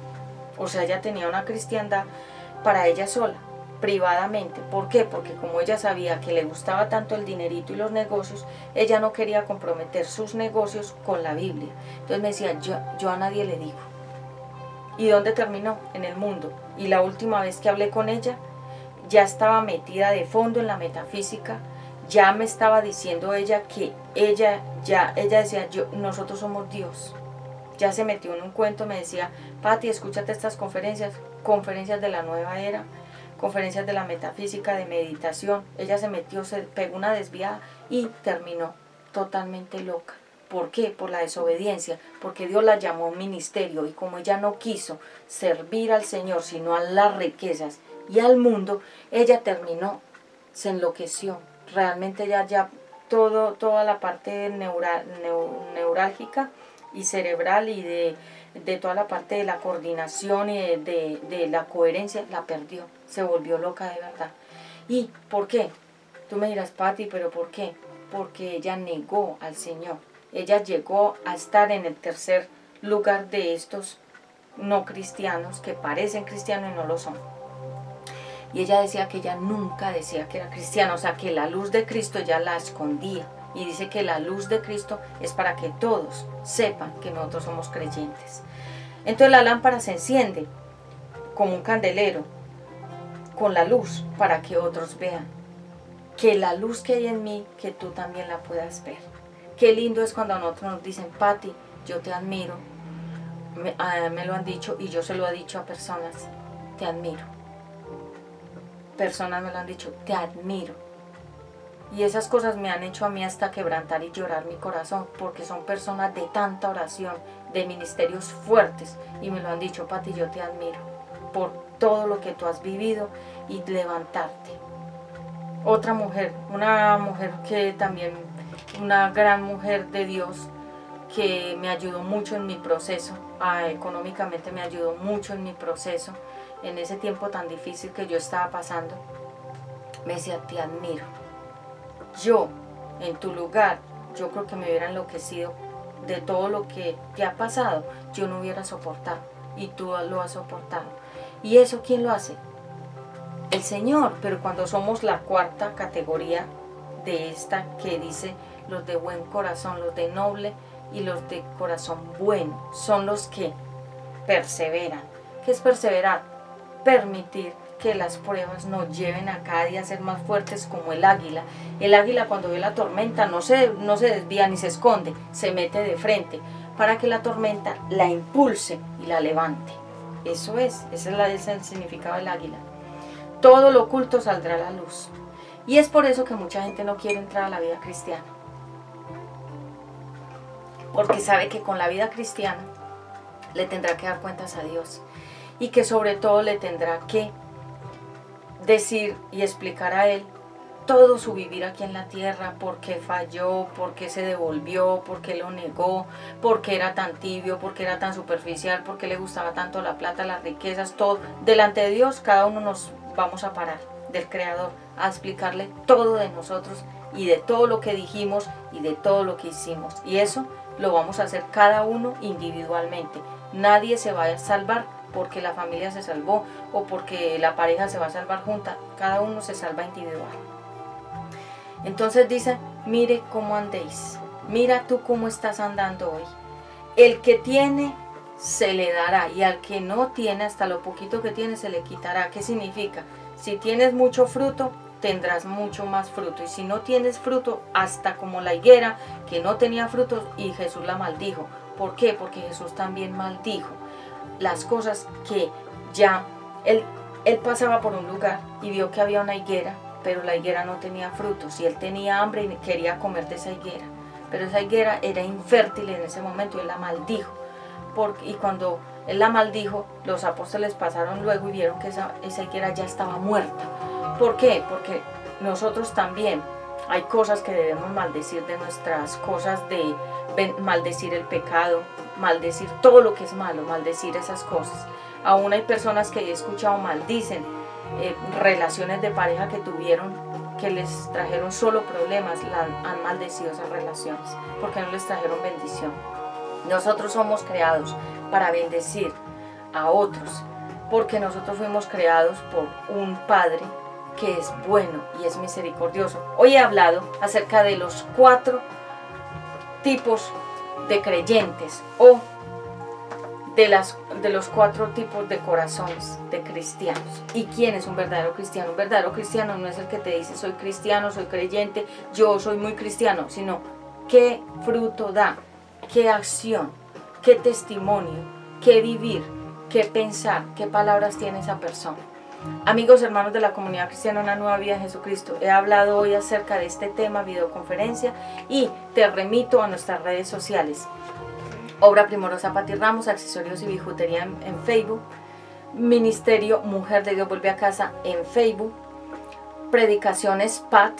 O sea, ella tenía una cristiandad para ella sola, privadamente. ¿Por qué? Porque como ella sabía que le gustaba tanto el dinerito y los negocios, ella no quería comprometer sus negocios con la Biblia. Entonces me decía, yo a nadie le digo. ¿Y dónde terminó? En el mundo. Y la última vez que hablé con ella, ya estaba metida de fondo en la metafísica. Ya me estaba diciendo ella que ella decía, nosotros somos Dios. Ya se metió en un cuento, me decía, Patti, escúchate estas conferencias de la nueva era, conferencias de la metafísica, de meditación. Ella se metió, se pegó una desviada y terminó totalmente loca. ¿Por qué? Por la desobediencia, porque Dios la llamó a un ministerio y como ella no quiso servir al Señor, sino a las riquezas y al mundo, ella terminó, se enloqueció. Realmente ya toda la parte neurálgica y cerebral y de toda la parte de la coordinación y de la coherencia la perdió, se volvió loca de verdad. ¿Y por qué? Tú me dirás, Patti, ¿pero por qué? Porque ella negó al Señor. Ella llegó a estar en el tercer lugar de estos no cristianos que parecen cristianos y no lo son. Y ella decía que ella nunca decía que era cristiana, o sea que la luz de Cristo ya la escondía. Y dice que la luz de Cristo es para que todos sepan que nosotros somos creyentes. Entonces la lámpara se enciende como un candelero con la luz para que otros vean que la luz que hay en mí, que tú también la puedas ver. Qué lindo es cuando a nosotros nos dicen, Patti, yo te admiro. Me lo han dicho y yo se lo he dicho a personas, te admiro. Personas me lo han dicho, te admiro. Y esas cosas me han hecho a mí hasta quebrantar y llorar mi corazón, porque son personas de tanta oración, de ministerios fuertes, y me lo han dicho, Patti, yo te admiro por todo lo que tú has vivido y levantarte. Otra mujer, una mujer que también, una gran mujer de Dios, que me ayudó mucho en mi proceso, económicamente me ayudó mucho en mi proceso, en ese tiempo tan difícil que yo estaba pasando, me decía, te admiro. Yo, en tu lugar, yo creo que me hubiera enloquecido de todo lo que te ha pasado, yo no hubiera soportado, y tú lo has soportado. ¿Y eso quién lo hace? El Señor, pero cuando somos la cuarta categoría de esta que dice los de buen corazón, los de noble y los de corazón bueno, son los que perseveran. ¿Qué es perseverar? Permitir que las pruebas nos lleven a cada día a ser más fuertes como el águila. El águila cuando ve la tormenta no se desvía ni se esconde, se mete de frente para que la tormenta la impulse y la levante. Ese es el significado del águila. Todo lo oculto saldrá a la luz. Y es por eso que mucha gente no quiere entrar a la vida cristiana. Porque sabe que con la vida cristiana le tendrá que dar cuentas a Dios. Y que sobre todo le tendrá que decir y explicar a Él todo su vivir aquí en la tierra, por qué falló, por qué se devolvió, por qué lo negó, por qué era tan tibio, por qué era tan superficial, por qué le gustaba tanto la plata, las riquezas, todo. Delante de Dios cada uno nos vamos a parar, del Creador, a explicarle todo de nosotros y de todo lo que dijimos y de todo lo que hicimos. Y eso lo vamos a hacer cada uno individualmente. Nadie se va a salvar porque la familia se salvó o porque la pareja se va a salvar junta. Cada uno se salva individual. Entonces dice, mire cómo andéis, mira tú cómo estás andando hoy. El que tiene se le dará y al que no tiene, hasta lo poquito que tiene se le quitará. ¿Qué significa? Si tienes mucho fruto, tendrás mucho más fruto, y si no tienes fruto, hasta como la higuera que no tenía frutos y Jesús la maldijo. ¿Por qué? Porque Jesús también maldijo las cosas que ya él pasaba por un lugar y vio que había una higuera, pero la higuera no tenía frutos y él tenía hambre y quería comer de esa higuera, pero esa higuera era infértil en ese momento y él la maldijo. Y cuando él la maldijo, los apóstoles pasaron luego y vieron que esa higuera ya estaba muerta. ¿Por qué? Porque nosotros también hay cosas que debemos maldecir de nuestras cosas, de maldecir el pecado, maldecir todo lo que es malo, maldecir esas cosas. Aún hay personas que he escuchado maldicen relaciones de pareja que tuvieron, que les trajeron solo problemas, han maldecido esas relaciones, porque no les trajeron bendición. Nosotros somos creados para bendecir a otros, porque nosotros fuimos creados por un Padre que es bueno y es misericordioso. Hoy he hablado acerca de los 4 tipos de creyentes o de los 4 tipos de corazones de cristianos. ¿Y quién es un verdadero cristiano? Un verdadero cristiano no es el que te dice soy cristiano, soy creyente, yo soy muy cristiano, sino qué fruto da, qué acción, qué testimonio, qué vivir, qué pensar, qué palabras tiene esa persona. Amigos, hermanos de la comunidad cristiana Una Nueva Vida en Jesucristo, he hablado hoy acerca de este tema, videoconferencia, y te remito a nuestras redes sociales. Obra Primorosa Pati Ramos, accesorios y bijutería en Facebook, Ministerio Mujer de Dios Vuelve a Casa en Facebook, Predicaciones PAT,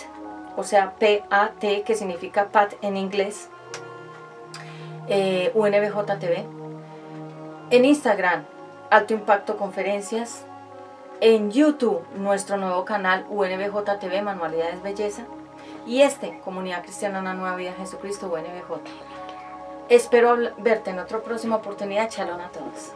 o sea P-A-T, que significa PAT en inglés, UNBJ TV, en Instagram, Alto Impacto Conferencias, en YouTube, nuestro nuevo canal UNBJ TV, Manualidades Belleza, y Comunidad Cristiana Una Nueva Vida en Jesucristo, UNBJ. Espero verte en otra próxima oportunidad. Shalom a todos.